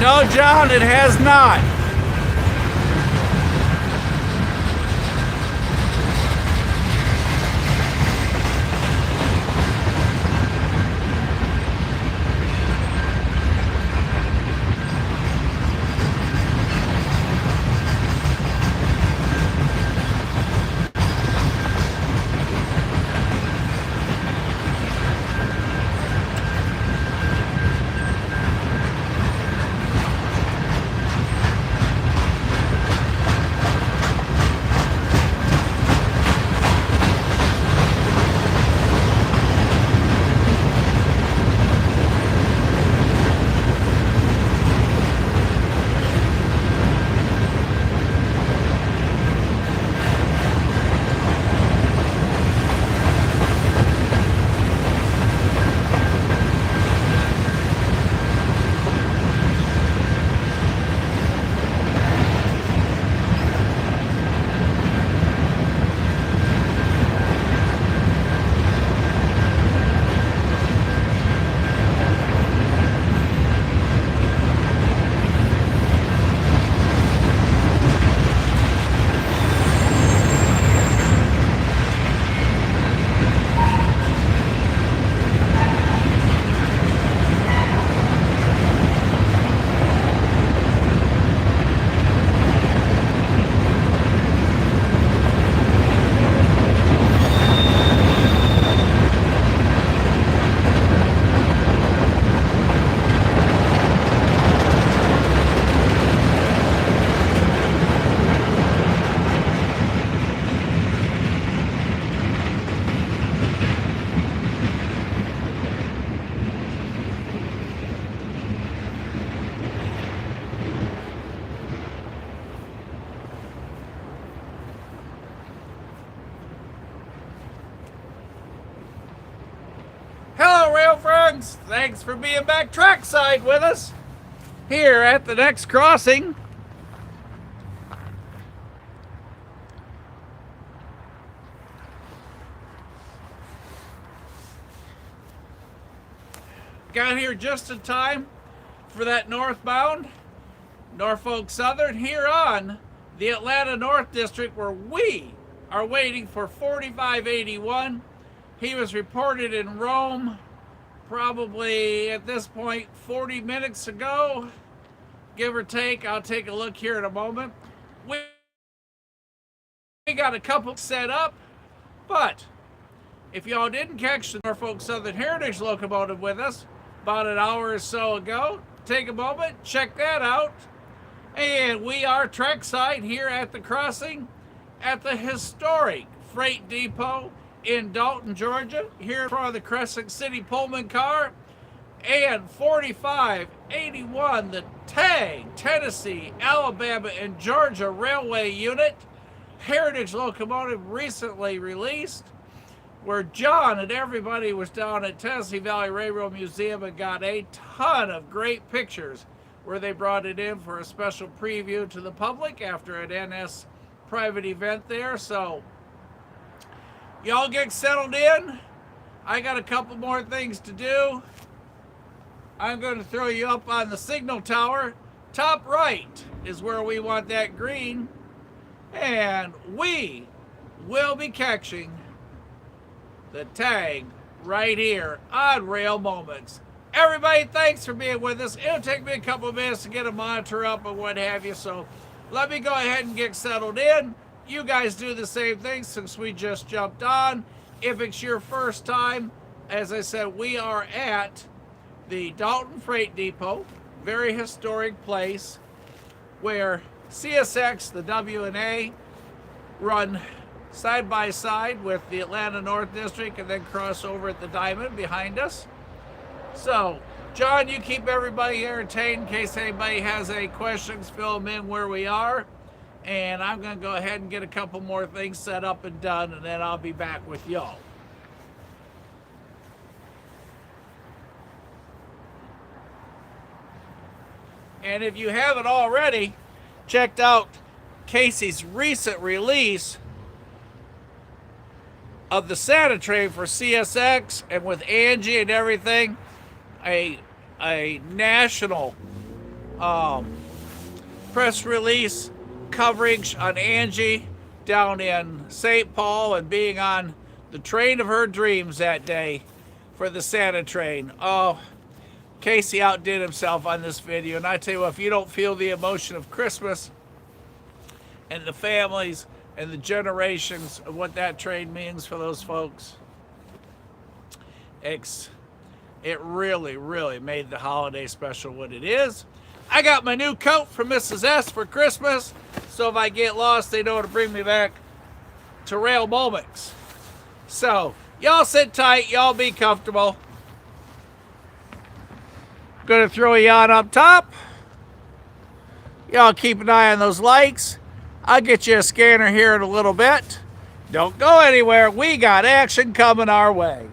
No, John, it has not. Hello, rail friends. Thanks for being back trackside with us here at the next crossing. Got here just in time for that northbound Norfolk Southern here on the Atlanta North District, where we are waiting for 4581. He was reported in Rome probably at this point 40 minutes ago, give or take. I'll take a look here in a moment. We got a couple set up, but if y'all didn't catch the Norfolk Southern Heritage locomotive with us about an hour or so ago, take a moment, check that out. And we are trackside here at the crossing at the historic freight depot in Dalton, Georgia, here in front of the Crescent City Pullman car. And 4581, the TAG, Tennessee, Alabama, and Georgia Railway Unit Heritage locomotive recently released, where John and everybody was down at Tennessee Valley Railroad Museum and got a ton of great pictures, where they brought it in for a special preview to the public after an NS private event there. So y'all get settled in. I got a couple more things to do. I'm going to throw you up on the signal tower. Top right is where we want that green. And we will be catching the tag right here on Rail Moments. Everybody, thanks for being with us. It'll take me a couple of minutes to get a monitor up and what have you, so let me go ahead and get settled in. You guys do the same thing since we just jumped on. If it's your first time, as I said, we are at the Dalton Freight Depot, very historic place where CSX, the W&A, run side by side with the Atlanta North District and then cross over at the Diamond behind us. So, John, you keep everybody entertained in case anybody has any questions, fill them in where we are. And I'm going to go ahead and get a couple more things set up and done, and then I'll be back with y'all. And if you haven't already checked out Casey's recent release of the Santa train for CSX, and with Angie and everything, a national press release coverage on Angie down in St. Paul and being on the train of her dreams that day for the Santa train. Oh, Casey outdid himself on this video. And I tell you what, if you don't feel the emotion of Christmas and the families and the generations of what that train means for those folks, it really, really made the holiday special what it is. I got my new coat from Mrs. S for Christmas, so if I get lost, they know to bring me back to Rail Moments. So, y'all sit tight, y'all be comfortable. Gonna throw a yawn up top. Y'all keep an eye on those likes. I'll get you a scanner here in a little bit. Don't go anywhere. We got action coming our way.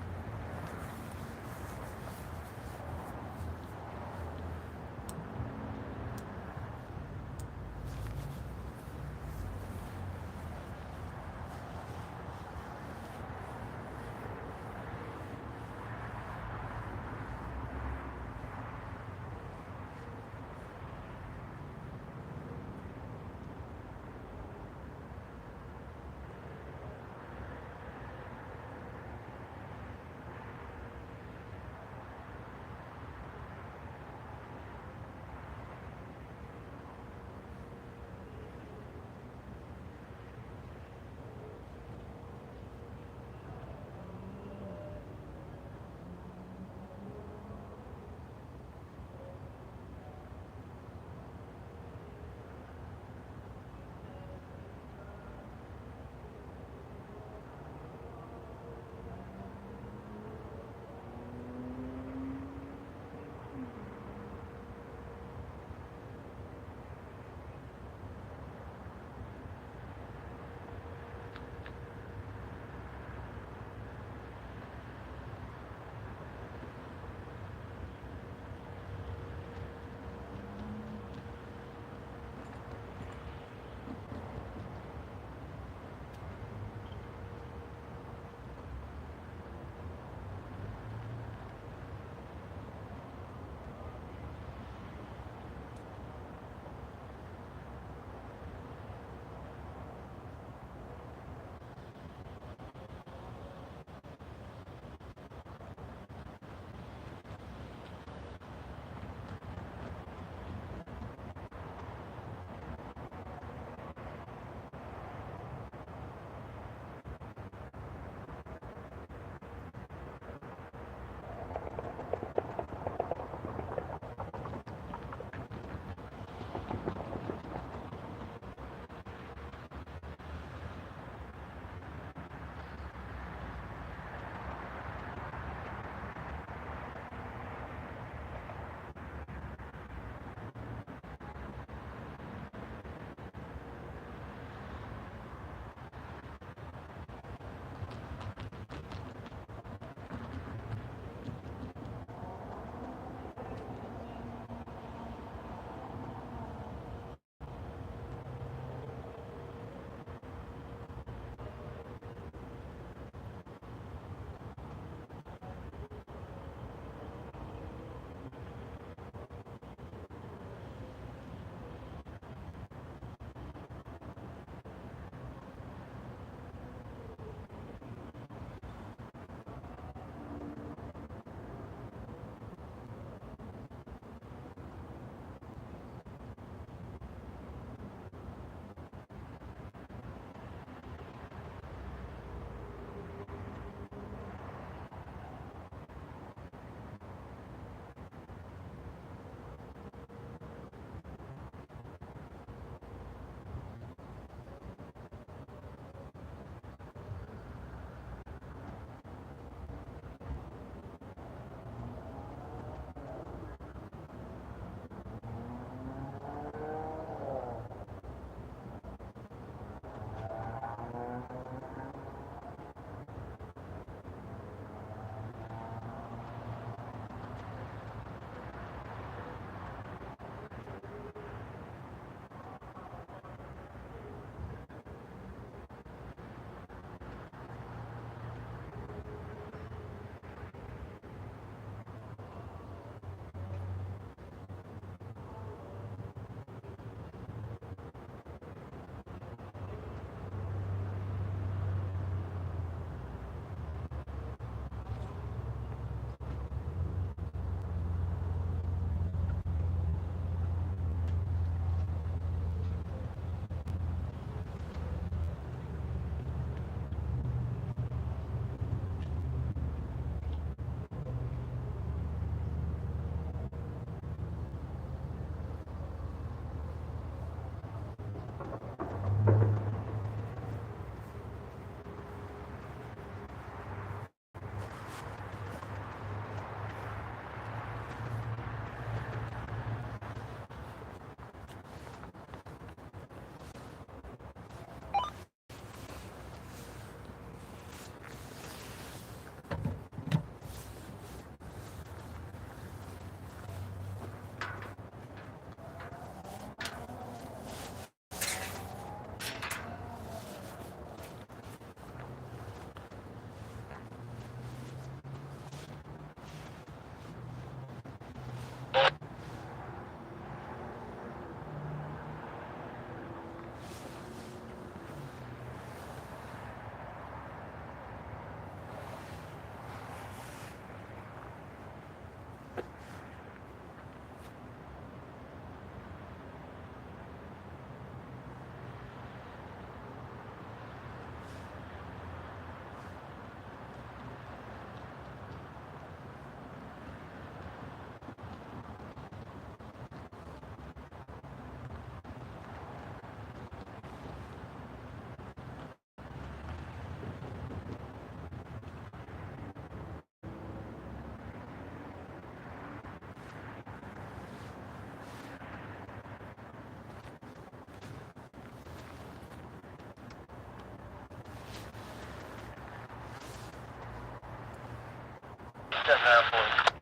Getting there for you.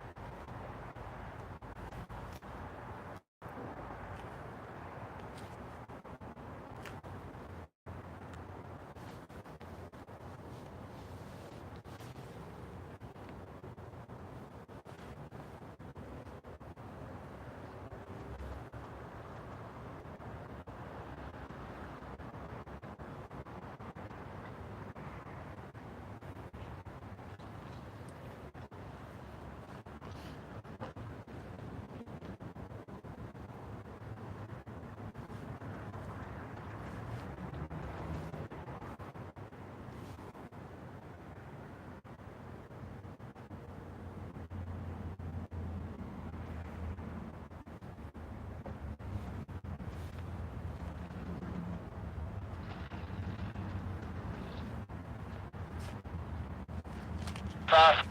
Fast.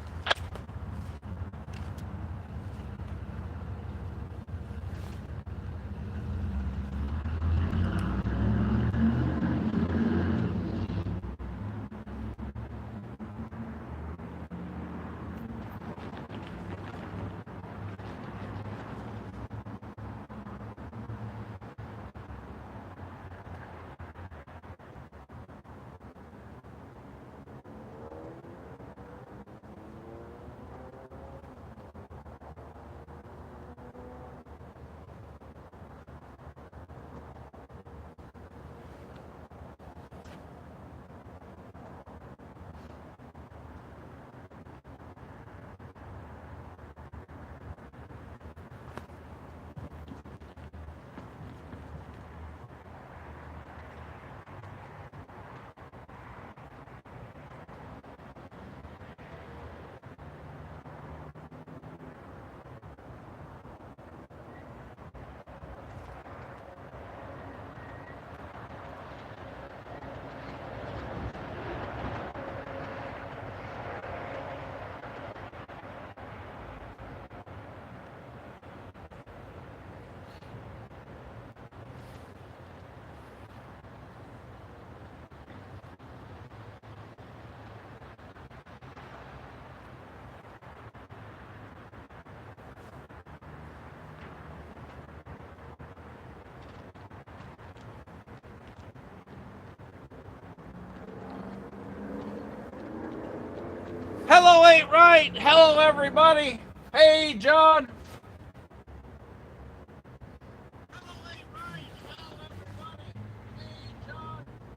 Hello, ain't right. Hello, everybody. Hey, John.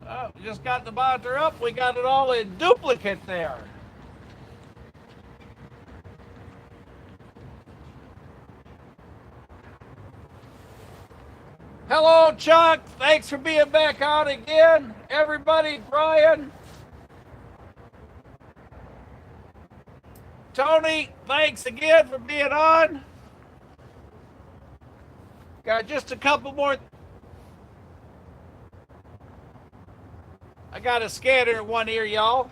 Oh, we just got the monitor up. We got it all in duplicate there. Hello, Chuck. Thanks for being back on again. Everybody, Brian. Tony, thanks again for being on. Got just a couple more. I got a scanner in one ear, y'all.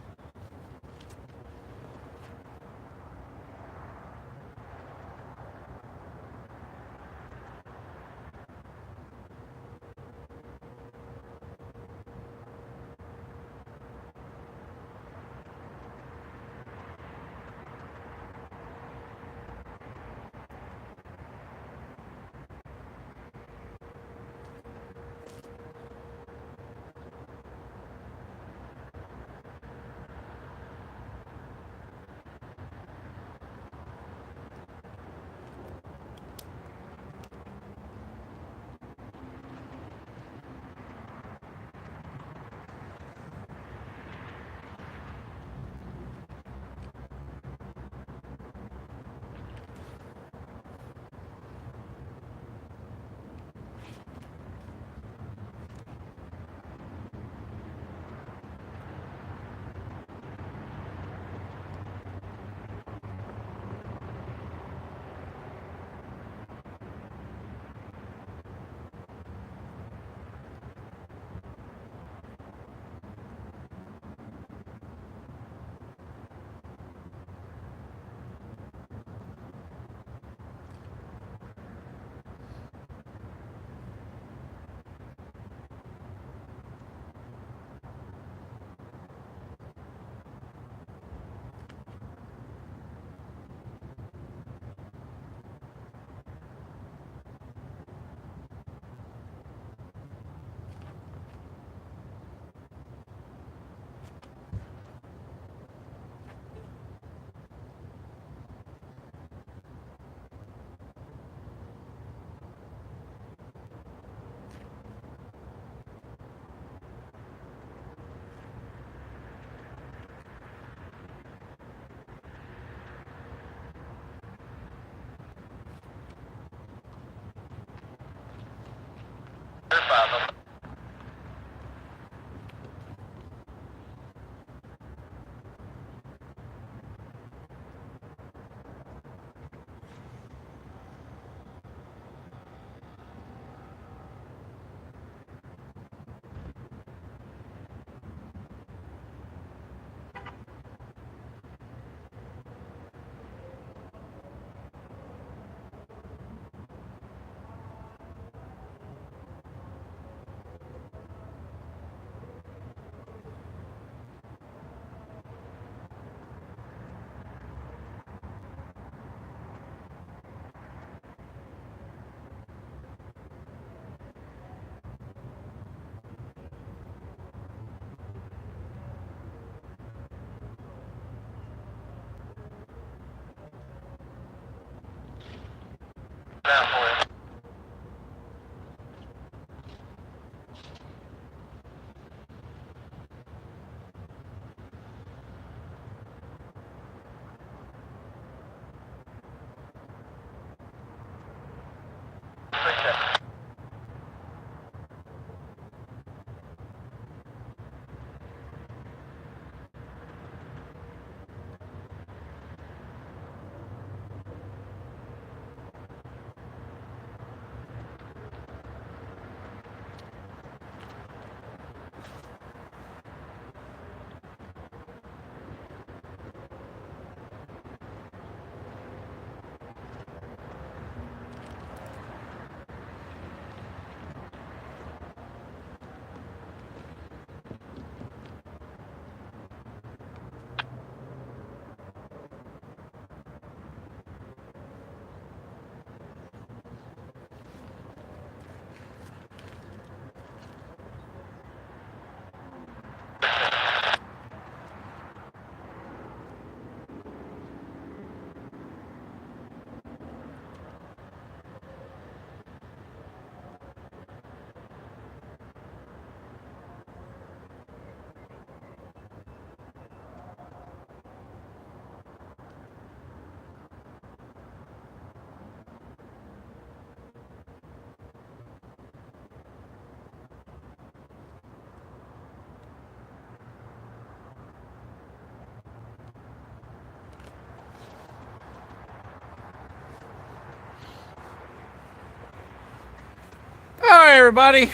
All right, everybody.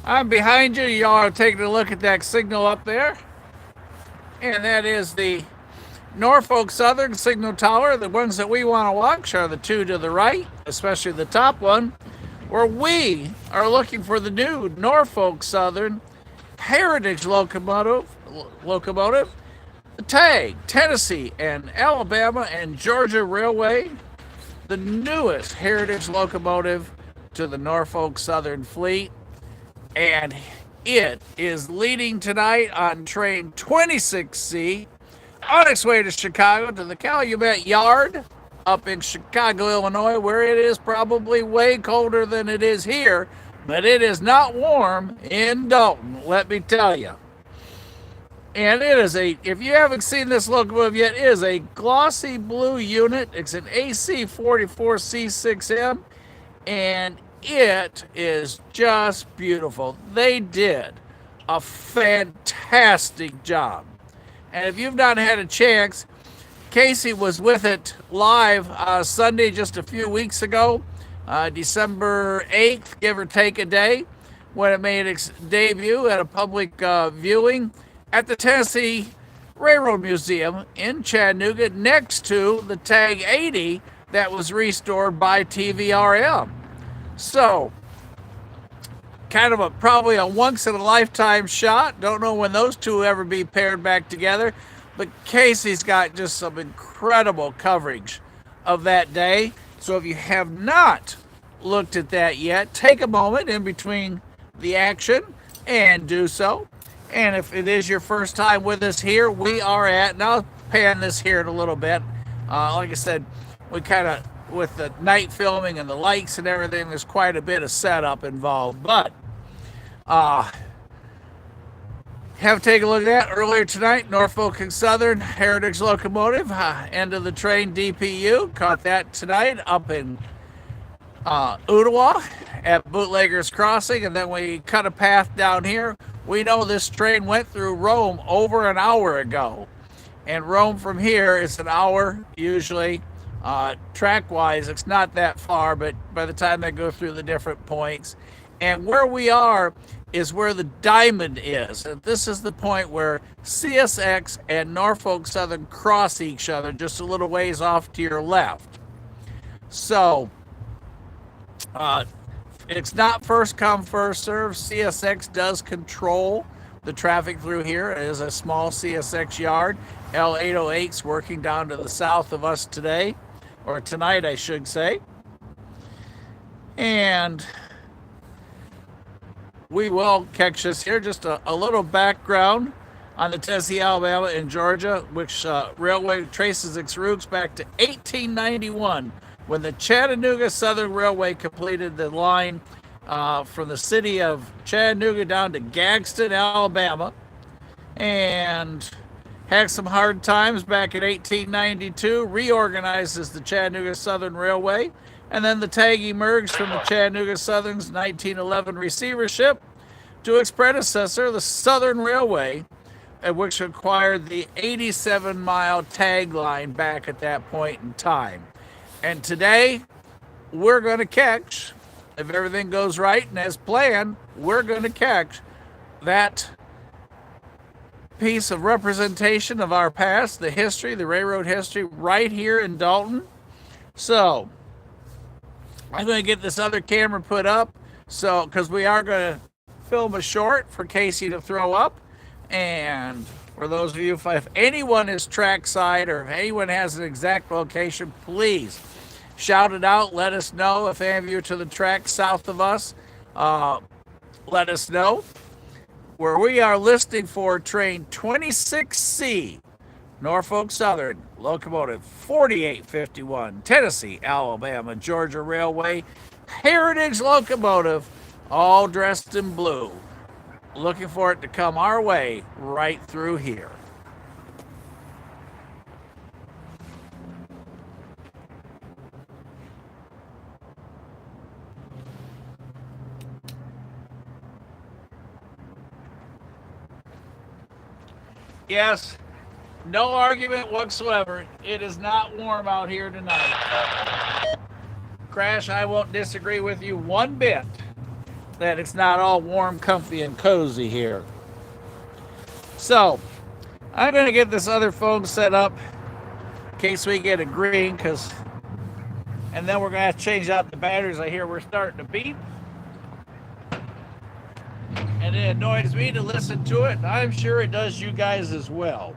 I'm behind you. Y'all are taking a look at that signal up there. And that is the Norfolk Southern signal tower. The ones that we want to watch are the two to the right, especially the top one, where we are looking for the new Norfolk Southern Heritage locomotive, the TAG, Tennessee and Alabama and Georgia Railway, the newest Heritage locomotive to the Norfolk Southern fleet. And it is leading tonight on train 26C on its way to Chicago to the Calumet Yard up in Chicago, Illinois, where it is probably way colder than it is here, but it is not warm in Dalton, let me tell you. And it is if you haven't seen this locomotive yet, it is a glossy blue unit. It's an AC 44C6M, and it is just beautiful. They did a fantastic job. And if you've not had a chance, Casey was with it live Sunday just a few weeks ago, December 8th, give or take a day, when it made its debut at a public viewing at the Tennessee Railroad Museum in Chattanooga, next to the TAG 80 that was restored by TVRM. So, kind of probably a once-in-a-lifetime shot. Don't know when those two will ever be paired back together. But Casey's got just some incredible coverage of that day. So if you have not looked at that yet, take a moment in between the action and do so. And if it is your first time with us here, we are at, and I'll pan this here in a little bit. Like I said, we kind of, with the night filming and the lights and everything, there's quite a bit of setup involved. But have taken a look at that earlier tonight. Norfolk and Southern Heritage locomotive, end of the train DPU. Caught that tonight up in Ottawa at Bootleggers Crossing, and then we cut a path down here. We know this train went through Rome over an hour ago, and Rome from here is an hour usually. Track-wise, it's not that far, but by the time they go through the different points, and where we are is where the diamond is. And this is the point where CSX and Norfolk Southern cross each other just a little ways off to your left. So, it's not first come, first serve. CSX does control the traffic through here. It is a small CSX yard. L808's working down to the south of us today, or tonight, I should say. And we will catch this here. Just a little background on the Tennessee, Alabama, and Georgia, which railway traces its roots back to 1891 when the Chattanooga Southern Railway completed the line from the city of Chattanooga down to Gadsden, Alabama, and had some hard times back in 1892, reorganizes the Chattanooga Southern Railway, and then the tag emerged from the Chattanooga Southern's 1911 receivership to its predecessor, the Southern Railway, which acquired the 87-mile tag line back at that point in time. And today, we're going to catch, if everything goes right and as planned, we're going to catch that piece of representation of our past, the history, the railroad history, right here in Dalton. So, I'm going to get this other camera put up, so because we are going to film a short for Casey to throw up. And for those of you, if anyone is trackside or if anyone has an exact location, please shout it out. Let us know. If any of you are to the track south of us, let us know. Where we are listing for train 26C, Norfolk Southern, Locomotive 4851, Tennessee, Alabama, Georgia Railway, Heritage Locomotive, all dressed in blue. Looking for it to come our way right through here. Yes, no argument whatsoever. It is not warm out here tonight. Crash, I won't disagree with you one bit that it's not all warm, comfy, and cozy here. So, I'm going to get this other phone set up in case we get a green, and then we're going to have to change out the batteries. I hear we're starting to beep. And it annoys me to listen to it. I'm sure it does you guys as well.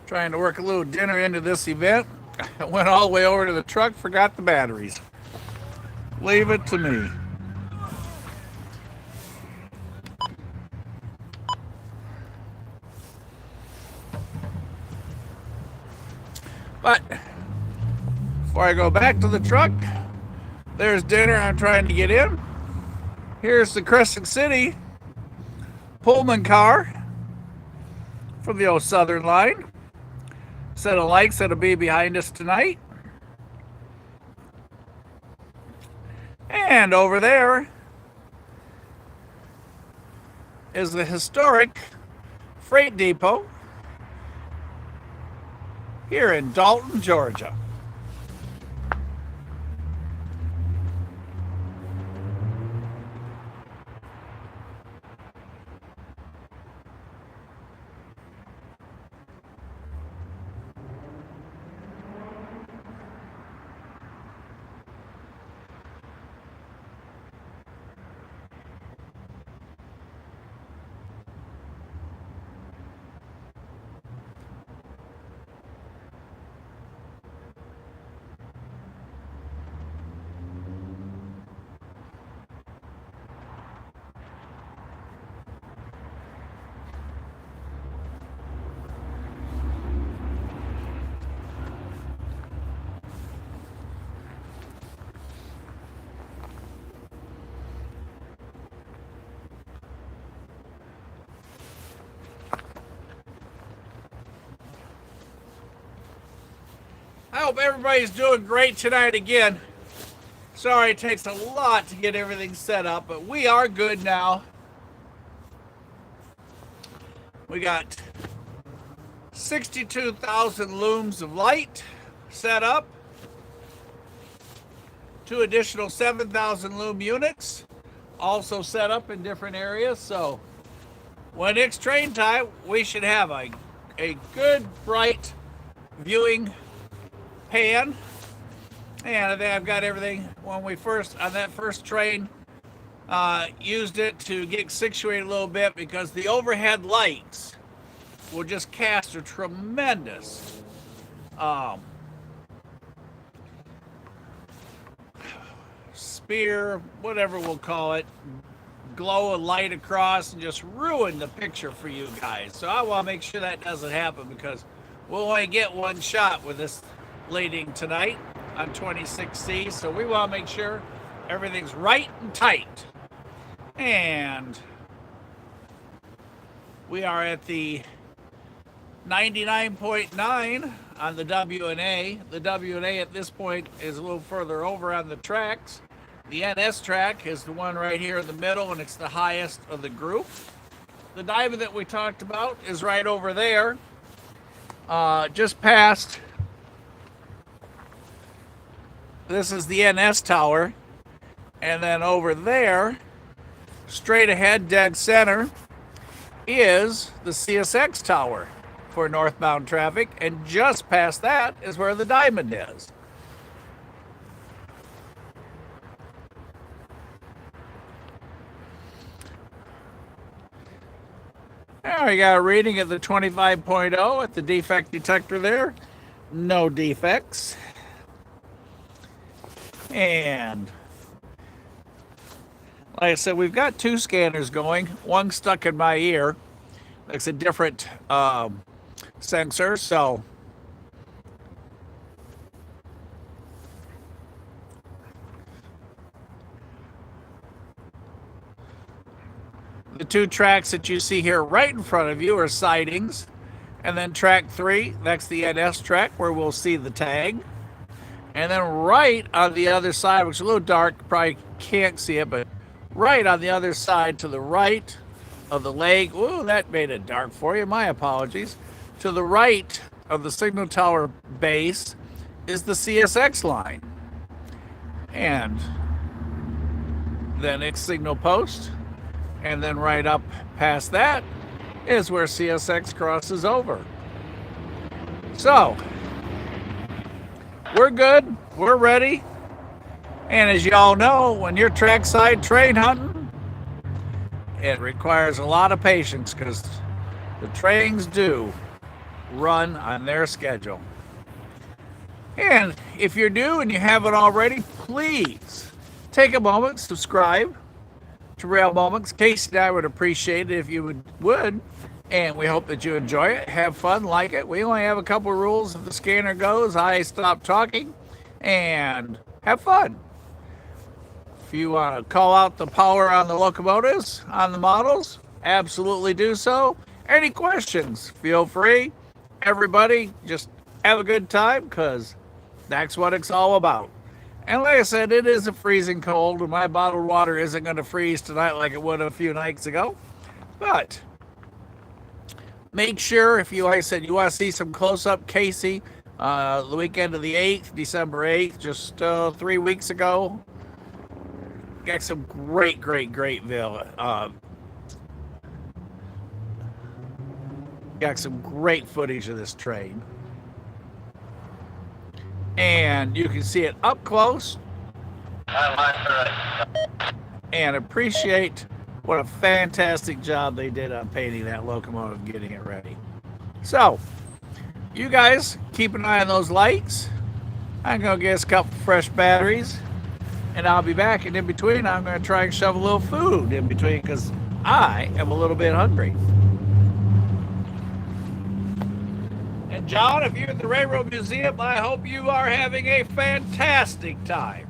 Trying to work a little dinner into this event. I went all the way over to the truck, forgot the batteries. Leave it to me. But before I go back to the truck, there's dinner I'm trying to get in. Here's the Crescent City Pullman car from the old Southern line. Set of lights that'll be behind us tonight. And over there is the historic freight depot here in Dalton, Georgia. I hope everybody's doing great tonight again. Sorry it takes a lot to get everything set up, but we are good now. We got 62,000 looms of light set up. 2 additional 7,000 loom units also set up in different areas. So when it's train time, we should have a good, bright viewing pan. And I think I've got everything. When we first, on that first train, used it to get situated a little bit because the overhead lights will just cast a tremendous spear, whatever we'll call it, glow of light across and just ruin the picture for you guys. So I want to make sure that doesn't happen because we'll only get one shot with this leading tonight on 26C. So we want to make sure everything's right and tight. And we are at the 99.9 on the W&A. The W&A at this point is a little further over on the tracks. The NS track is the one right here in the middle, and it's the highest of the group. The diamond that we talked about is right over there, just past. This is the NS tower, and then over there, straight ahead, dead center, is the CSX tower for northbound traffic, and just past that is where the diamond is. Now we got a reading at the 25.0 at the defect detector there. No defects. And like I said, we've got 2 scanners going. One stuck in my ear. It's a different sensor, so the 2 tracks that you see here right in front of you are sidings, and then track 3, that's the NS track where we'll see the tag. And then right on the other side, which is a little dark, probably can't see it, but right on the other side to the right of the leg, ooh, that made it dark for you, my apologies. To the right of the signal tower base is the CSX line. And then its signal post. And then right up past that is where CSX crosses over. So, we're good, we're ready. And as y'all know, when you're trackside train hunting, it requires a lot of patience because the trains do run on their schedule. And if you're new and you haven't already, please take a moment, subscribe to Rail Moments. Casey and I would appreciate it if you would. And we hope that you enjoy it, have fun, like it. We only have a couple rules. If the scanner goes, I stop talking and have fun. If you want to call out the power on the locomotives, on the models, absolutely do so. Any questions, feel free. Everybody, just have a good time because that's what it's all about. And like I said, it is a freezing cold, and my bottled water isn't going to freeze tonight like it would a few nights ago. But make sure, if you, like I said, you want to see some close-up Casey, the weekend of the 8th, December 8th, just 3 weeks ago, got some great got some great footage of this train. And you can see it up close and appreciate what a fantastic job they did on painting that locomotive, getting it ready. So, you guys keep an eye on those lights. I'm going to get us a couple fresh batteries, and I'll be back. And in between, I'm going to try and shove a little food in between because I am a little bit hungry. And John, if you're at the Railroad Museum, I hope you are having a fantastic time.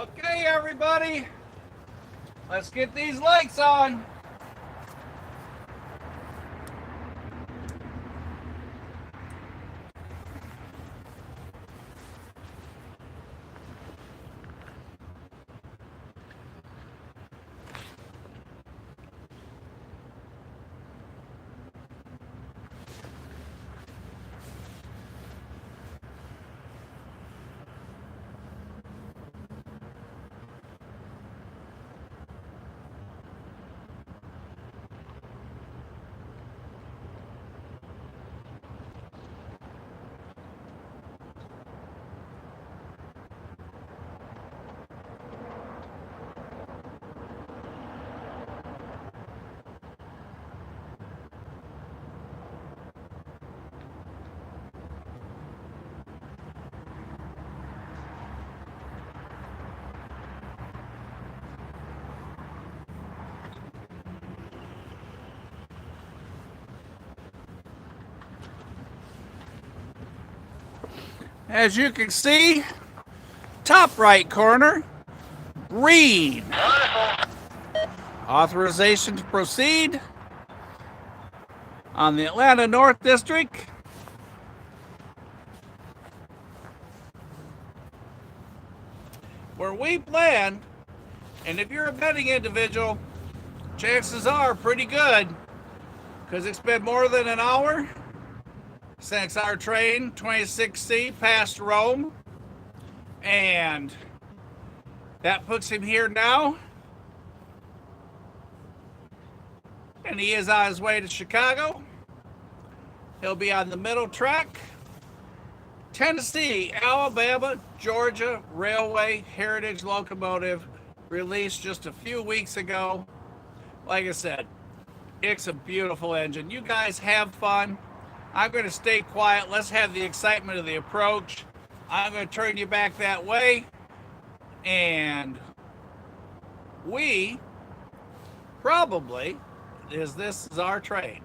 Okay, everybody, let's get these lights on. As you can see, top right corner, green. Authorization to proceed on the Atlanta North District. Where we planned, and if you're a betting individual, chances are pretty good because it's been more than an hour since our train 26C passed Rome, and that puts him here now, and he is on his way to Chicago. He'll be on the middle track. Tennessee, Alabama, Georgia Railway Heritage Locomotive, released just a few weeks ago. Like I said, it's a beautiful engine. You guys have fun. I'm going to stay quiet. Let's have the excitement of the approach. I'm going to turn you back that way. And we probably, this is our train.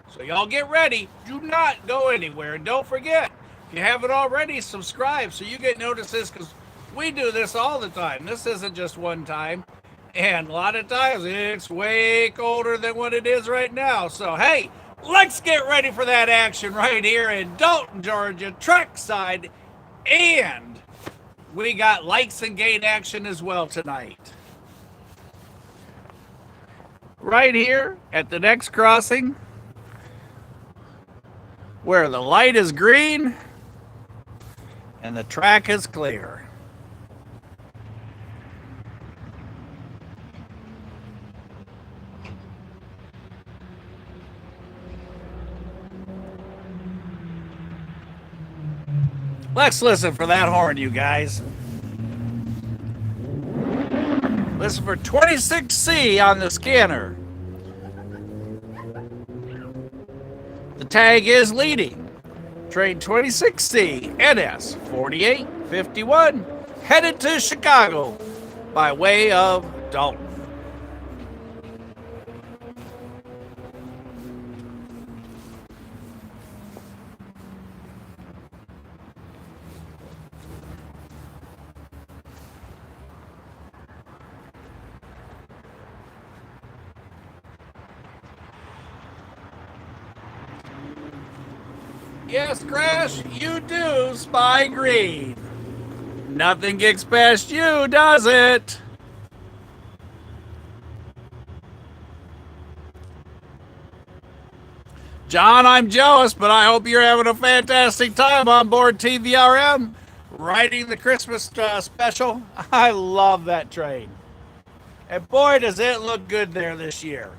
So y'all get ready. Do not go anywhere. And don't forget, if you haven't already, subscribe so you get notices, because we do this all the time. This isn't just one time. And a lot of times it's way colder than what it is right now. So hey, let's get ready for that action right here in Dalton, Georgia, trackside. And we got lights and gate action as well tonight. Right here at the next crossing, where the light is green and the track is clear. Let's listen for that horn, you guys. Listen for 26C on the scanner. The tag is leading. Train 26C, NS 4851, headed to Chicago by way of Dalton. Yes, Crash, you do spy green. Nothing gets past you, does it? John, I'm jealous, but I hope you're having a fantastic time on board TVRM, riding the Christmas special. I love that train. And boy, does it look good there this year.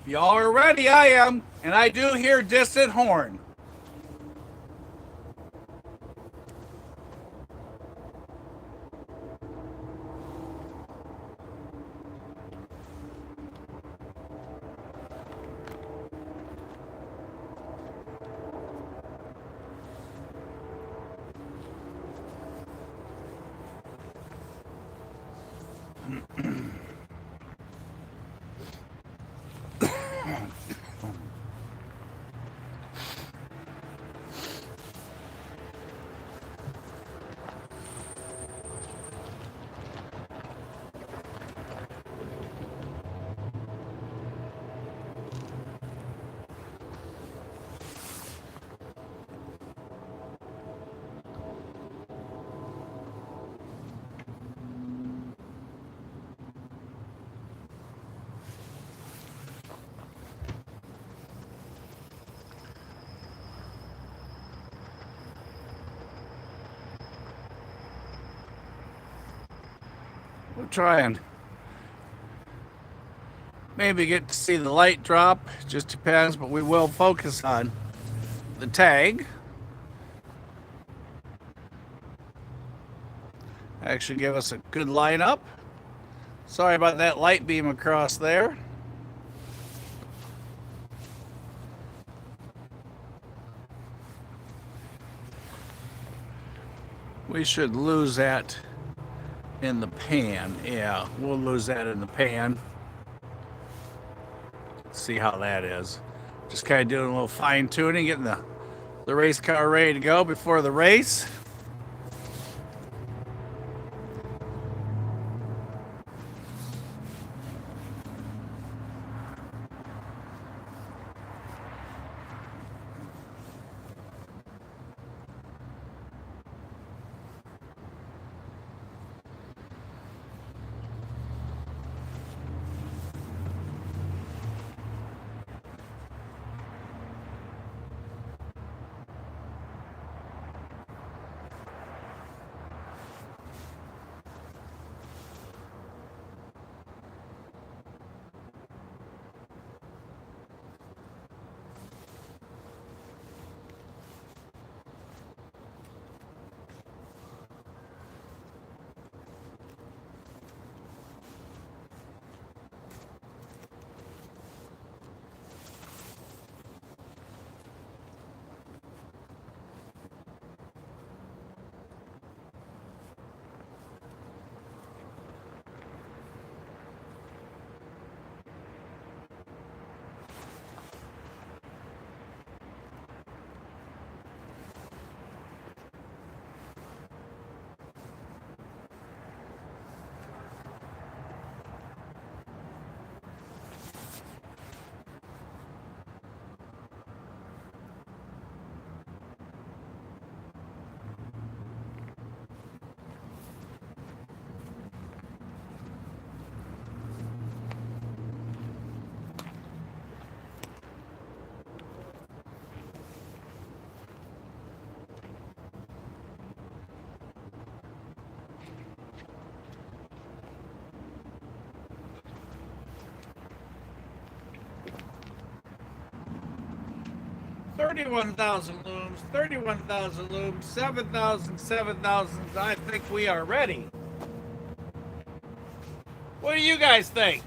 If y'all are ready, I am. And I do hear distant horn. We'll try and maybe get to see the light drop. Just depends, but we will focus on the tag. Actually give us a good lineup. Sorry about that light beam across there. We should lose that in the pan. Yeah, we'll lose that in the pan. See how that is. Just kind of doing a little fine tuning, getting the race car ready to go before the race. $31,000 looms, 31,000 looms, 7,000, 7,000. I think we are ready. What do you guys think?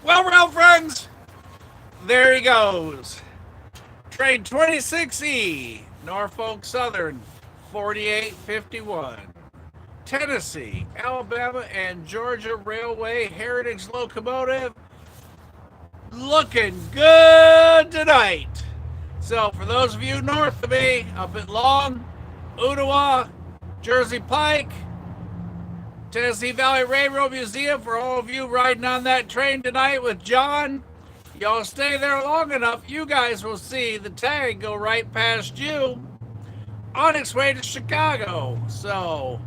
Well, friends, there he goes. Train 26E, Norfolk Southern, 4851. Tennessee, Alabama, and Georgia Railway Heritage Locomotive looking good tonight. So for those of you north of me, up at Long, Ottawa, Jersey Pike, Tennessee Valley Railroad Museum, for all of you riding on that train tonight with John, y'all stay there long enough, you guys will see the tag go right past you on its way to Chicago. So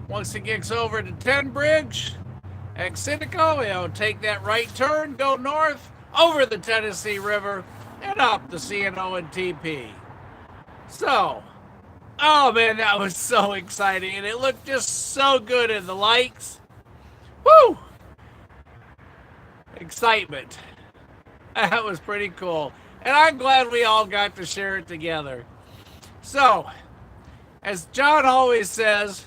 once it gets over to 10 Bridge, Exitico, it'll take that right turn, go north, over the Tennessee River, and up the C&O and TP. So, oh man, that was so exciting, and it looked just so good in the lights. Woo! Excitement. That was pretty cool. And I'm glad we all got to share it together. So, as John always says,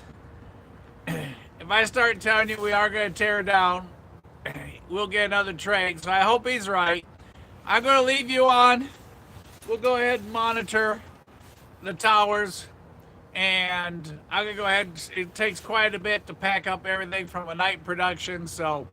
if I start telling you we are going to tear down, we'll get another train. So I hope he's right. I'm going to leave you on. We'll go ahead and monitor the towers. And I'm going to go ahead. It takes quite a bit to pack up everything from a night production. So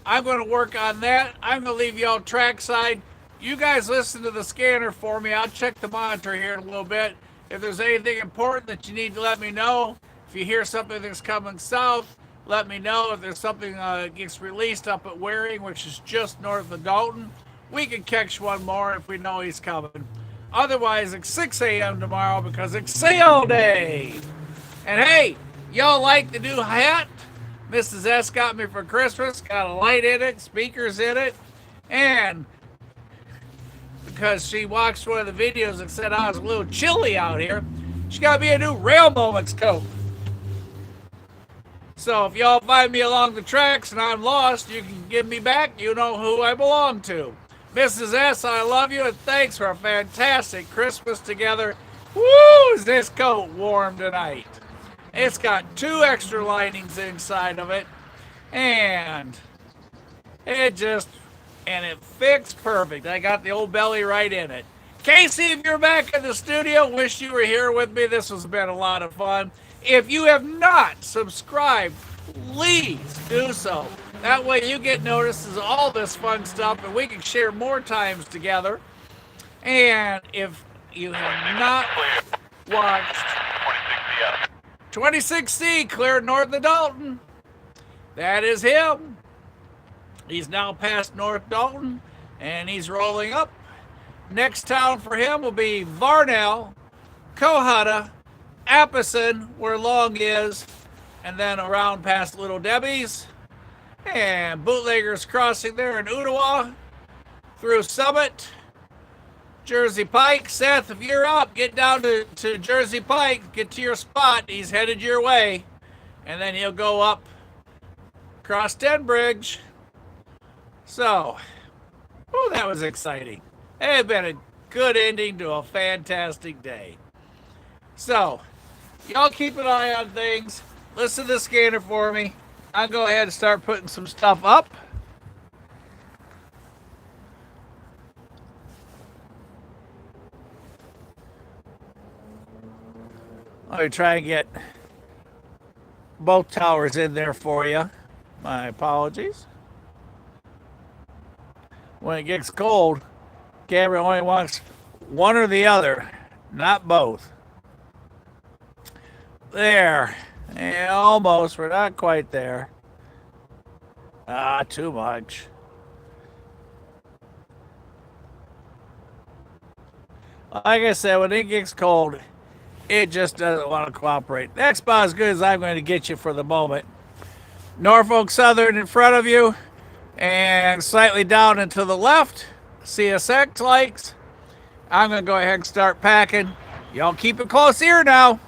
I'm going to work on that. I'm going to leave you all trackside. You guys listen to the scanner for me. I'll check the monitor here in a little bit. If there's anything important that you need to let me know, if you hear something that's coming south, let me know. If there's something gets released up at Waring, which is just north of Dalton, we can catch one more if we know he's coming. Otherwise, it's 6 a.m. tomorrow because it's sale day. And hey, y'all like the new hat Mrs. S got me for Christmas? Got a light in it, speakers in it, and because she watched one of the videos that said I was a little chilly out here, she got me a new Rail Moments coat. So if y'all find me along the tracks and I'm lost, you can give me back. You know who I belong to. Mrs. S, I love you, and thanks for a fantastic Christmas together. Woo, is this coat warm tonight. It's got 2 extra linings inside of it, and it fits perfect. I got the old belly right in it. Casey, if you're back in the studio, wish you were here with me. This has been a lot of fun. If you have not subscribed, please do so. That way you get notices of all this fun stuff and we can share more times together. And if you have not watched 26C clear north of Dalton, that is him. He's now past North Dalton and he's rolling up. Next town for him will be Varnell, Cohutta, Appison, where Long is, and then around past Little Debbie's, and Bootleggers Crossing there in Ottawa, through Summit, Jersey Pike. Seth, if you're up, get down to Jersey Pike, get to your spot. He's headed your way, and then he'll go up across 10 Bridge. So, oh, that was exciting. It had been a good ending to a fantastic day. So, y'all keep an eye on things. Listen to the scanner for me. I'll go ahead and start putting some stuff up. Let me try and get both towers in there for you. My apologies. When it gets cold, camera only wants one or the other, not both. There. Yeah, almost. We're not quite there. Too much. Like I said, when it gets cold, it just doesn't want to cooperate. That's about as good as I'm going to get you for the moment. Norfolk Southern in front of you, and slightly down and to the left, CSX lights. I'm going to go ahead and start packing. Y'all keep it close here now.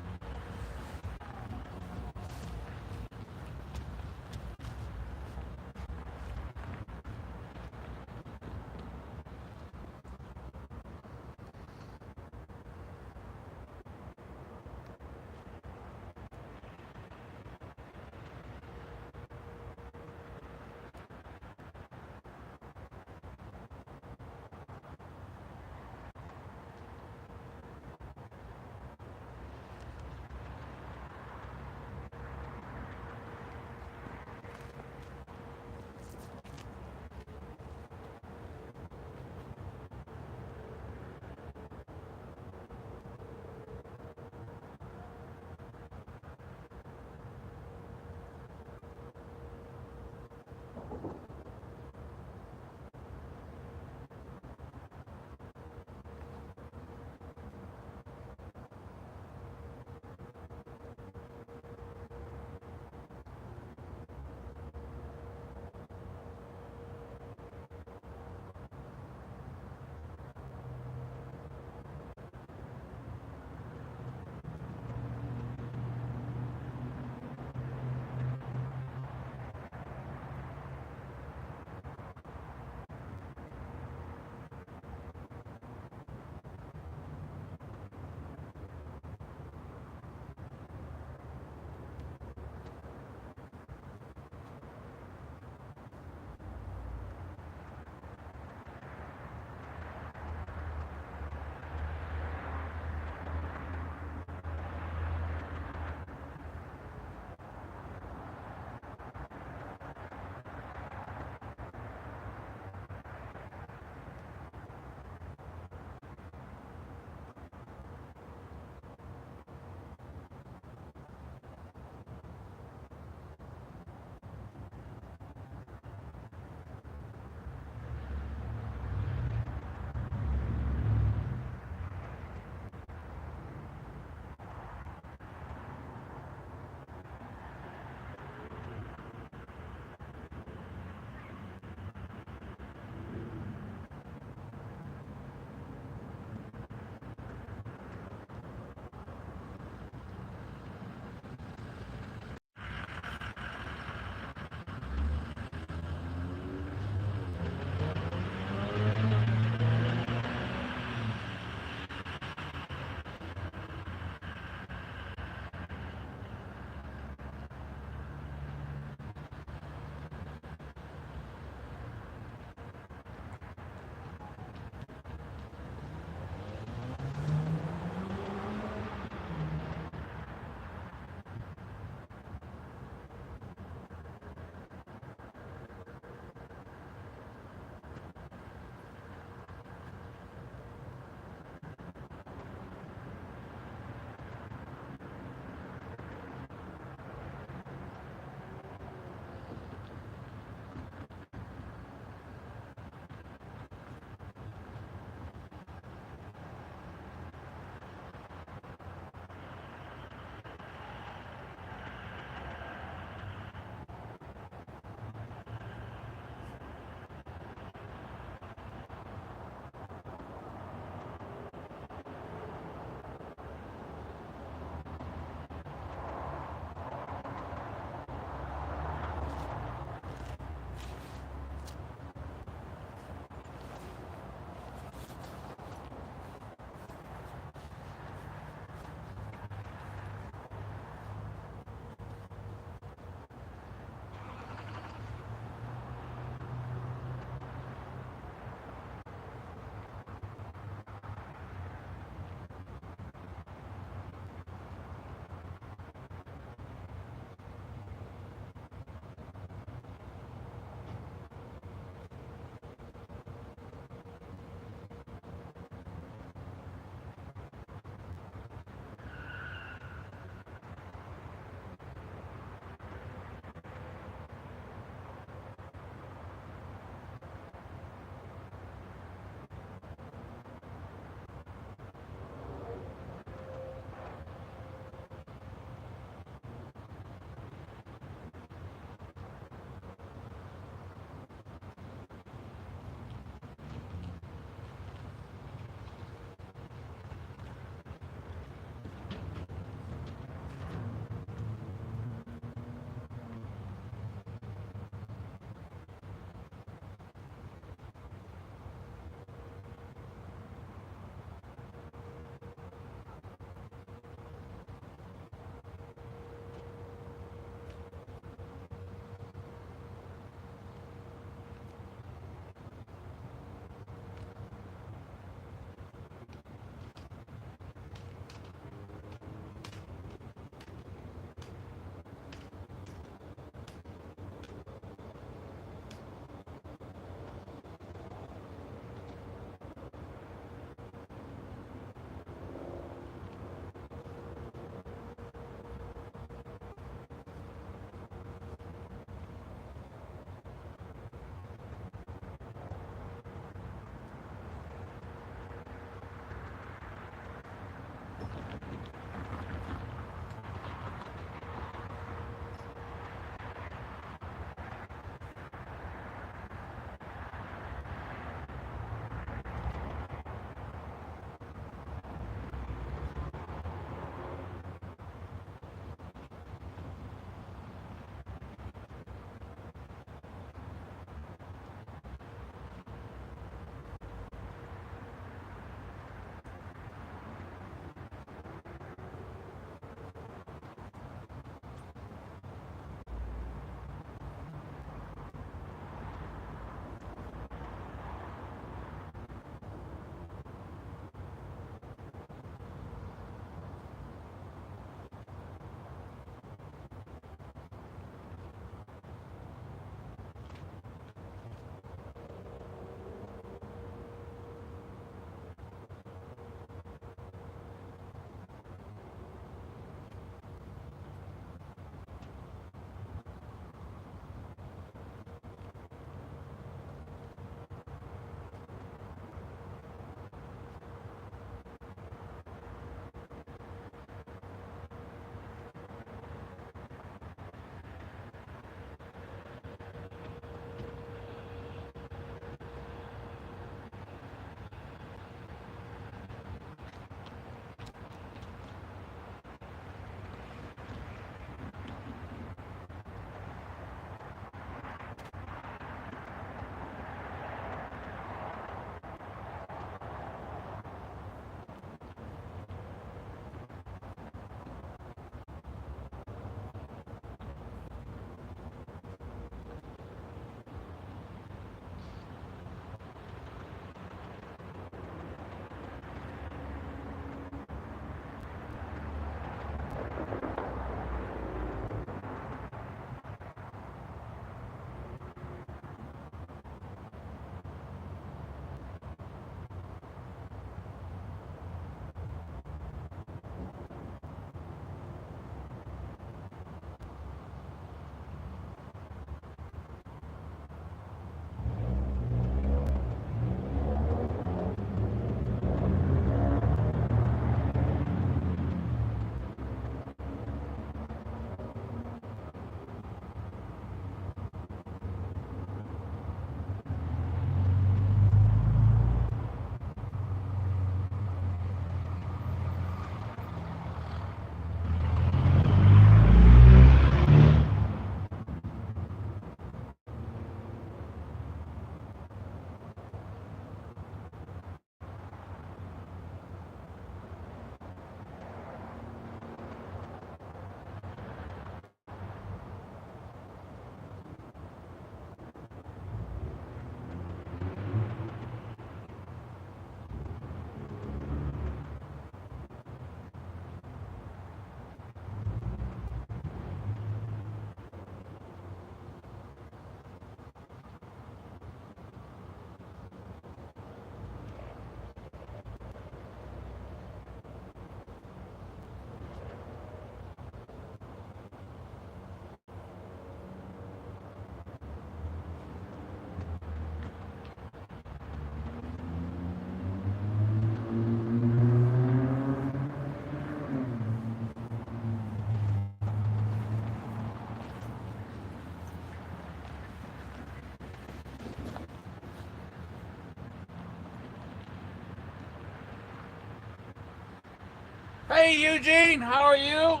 Hey Eugene, how are you?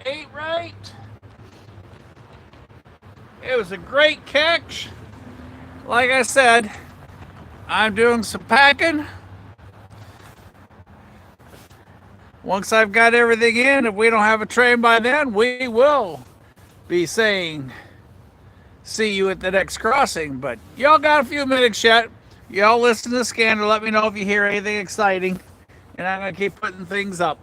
Ate right? It was a great catch. Like I said, I'm doing some packing. Once I've got everything in, if we don't have a train by then, we will be saying see you at the next crossing. But y'all got a few minutes yet. Y'all listen to the scanner. Let me know if you hear anything exciting. And I'm going to keep putting things up.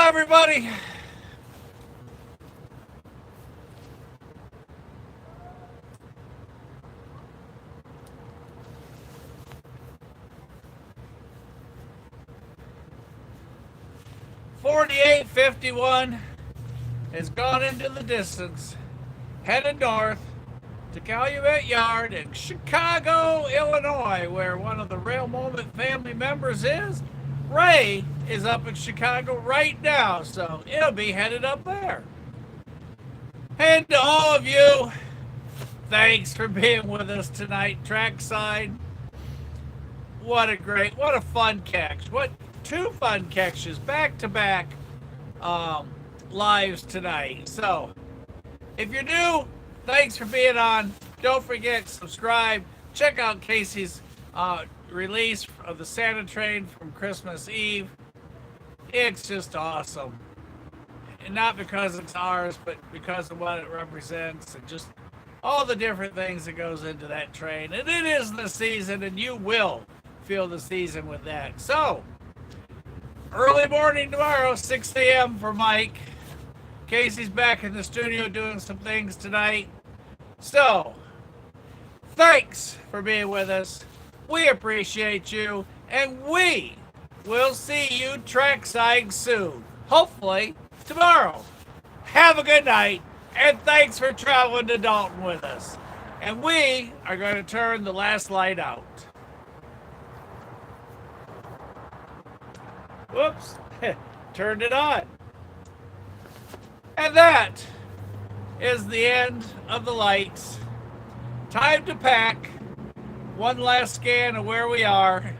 everybody. $48.51 has gone into the distance, headed north to Calumet Yard in Chicago, Illinois, where one of the Rail Moment family members is. Ray is up in Chicago right now, so it'll be headed up there. And to all of you, thanks for being with us tonight, trackside. What a fun catch. What two fun catches back to back lives tonight. So if you're new, thanks for being on. Don't forget, subscribe. Check out Casey's release of the Santa Train from Christmas Eve. It's just awesome. And not because it's ours, but because of what it represents and just all the different things that goes into that train. And it is the season, and you will feel the season with that. So, early morning tomorrow, 6 a.m. for Mike. Casey's back in the studio doing some things tonight. So, thanks for being with us. We appreciate you, and we will see you trackside soon. Hopefully, tomorrow. Have a good night, and thanks for traveling to Dalton with us. And we are going to turn the last light out. Whoops, turned it on. And that is the end of the lights. Time to pack. One last scan of where we are.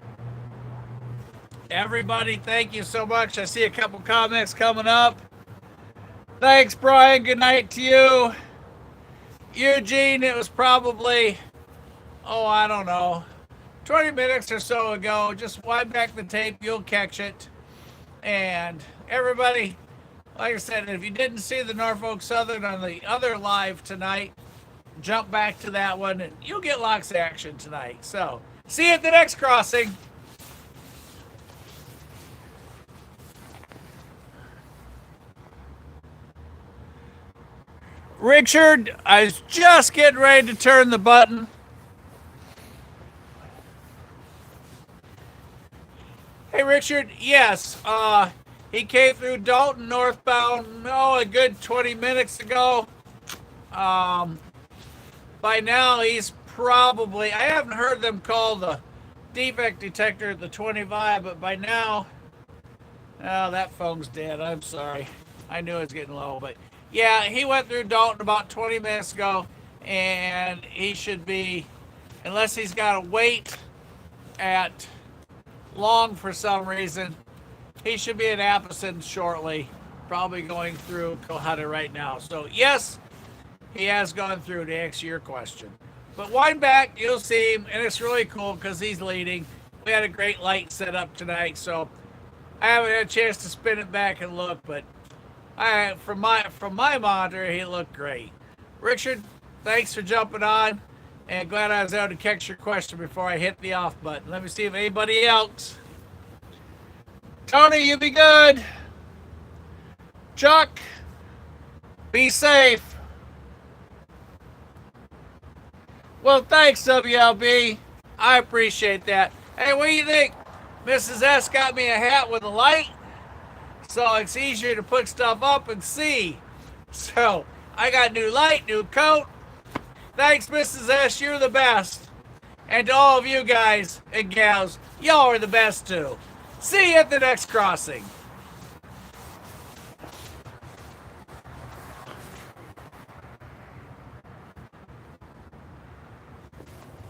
Everybody, thank you so much. I see a couple comments coming up. Thanks, Brian. Good night to you. Eugene, it was probably, I don't know, 20 minutes or so ago. Just wind back the tape. You'll catch it. And everybody, like I said, if you didn't see the Norfolk Southern on the other live tonight, jump back to that one and you'll get lots of action tonight. So, see you at the next crossing. Richard, I was just getting ready to turn the button. Hey, Richard, yes, he came through Dalton northbound, a good 20 minutes ago. By now, he's probably, I haven't heard them call the defect detector at the 25, but by now, that phone's dead. I'm sorry. I knew it was getting low, but yeah, he went through Dalton about 20 minutes ago, and he should be, unless he's got to wait at long for some reason, he should be in Appleton shortly, probably going through Cohutta right now. So yes, he has gone through to answer your question. But wind back, you'll see him, and it's really cool because he's leading. We had a great light set up tonight, so I haven't had a chance to spin it back and look, but from my monitor, he looked great. Richard, thanks for jumping on, and glad I was able to catch your question before I hit the off button. Let me see if anybody else. Tony, you be good. Chuck, be safe. Well, thanks, WLB. I appreciate that. Hey, what do you think? Mrs. S got me a hat with a light, so it's easier to put stuff up and see. So, I got new light, new coat. Thanks, Mrs. S. You're the best. And to all of you guys and gals, y'all are the best too. See you at the next crossing.